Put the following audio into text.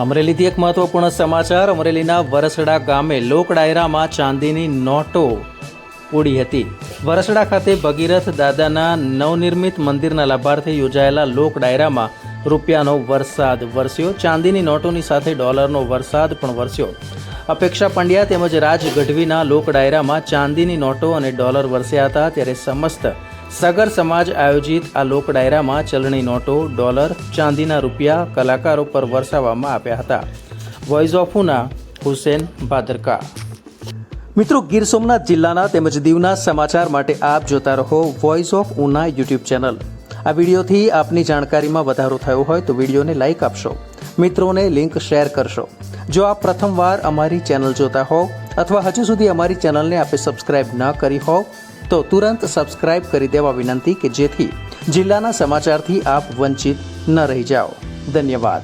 અમરેલીથી એક મહત્વપૂર્ણ સમાચાર. અમરેલીના વરસડા ગામે લોક ડાયરામાં ચાંદીની નોટો ઉડી હતી. વરસડા ખાતે ભગીરથ દાદાના નવનિર્મિત મંદિરના લાભાર્થે યોજાયેલા લોક ડાયરામાં રૂપિયાનો વરસાદ વરસ્યો. ચાંદીની નોટોની સાથે ડોલરનો વરસાદ પણ વરસ્યો. અપેક્ષા પંડ્યા તેમજ રાજ ગઢવીના લોક ડાયરામાં ચાંદીની નોટો અને ડોલર વરસ્યા હતા. ત્યારે સમસ્ત સગર સમાજ આયોજિત આ લોક ડાયરામાં ચલણી નોટો, ડોલર, ચાંદીના રૂપિયા કલાકારો પર વરસાવવામાં આવ્યા હતા. Voice of Una, Husen Bhadarka. મિત્રો, ગીર સોમનાથ જિલ્લાના તેમજ દીવના સમાચાર માટે આપ જોતા રહો voice of Una YouTube channel. આ વિડીયોથી આપની જાણકારીમાં વધારો થયો હોય તો વિડીયોને લાઇક આપશો, મિત્રોને લિંક શેર કરશો. જો આપ પ્રથમવાર અમારી ચેનલ જોતા હો અથવા હજુ સુધી અમારી ચેનલને આપે સબસ્ક્રાઇબ ન કરી હો તો તુરંત સબસ્ક્રાઇબ કરી દેવા વિનંતી કે જેથી જિલ્લાના સમાચારથી આપ વંચિત ન રહી જાઓ. ધન્યવાદ.